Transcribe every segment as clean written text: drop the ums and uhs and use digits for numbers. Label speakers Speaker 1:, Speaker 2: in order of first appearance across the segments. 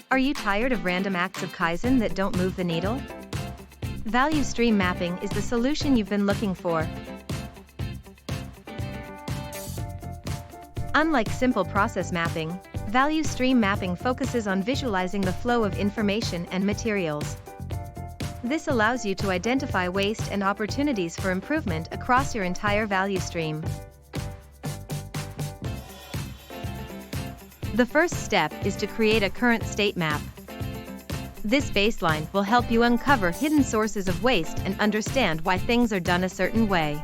Speaker 1: Are you tired of random acts of Kaizen that don't move the needle? Value stream mapping is the solution you've been looking for. Unlike simple process mapping, value stream mapping focuses on visualizing the flow of information and materials. This allows you to identify waste and opportunities for improvement across your entire value stream. The first step is to create a current state map. This baseline will help you uncover hidden sources of waste and understand why things are done a certain way.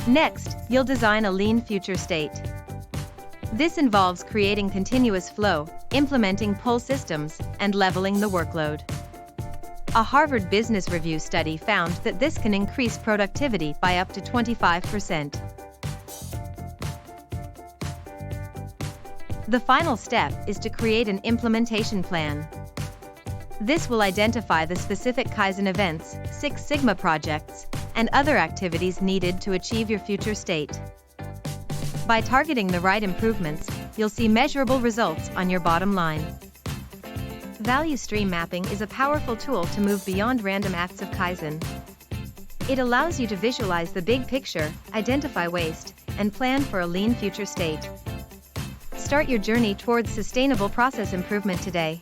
Speaker 1: Next, you'll design a lean future state. This involves creating continuous flow, implementing pull systems, and leveling the workload. A Harvard Business Review study found that this can increase productivity by up to 25%. The final step is to create an implementation plan. This will identify the specific Kaizen events, Six Sigma projects, and other activities needed to achieve your future state. By targeting the right improvements, you'll see measurable results on your bottom line. Value stream mapping is a powerful tool to move beyond random acts of Kaizen. It allows you to visualize the big picture, identify waste, and plan for a lean future state. Start your journey towards sustainable process improvement today.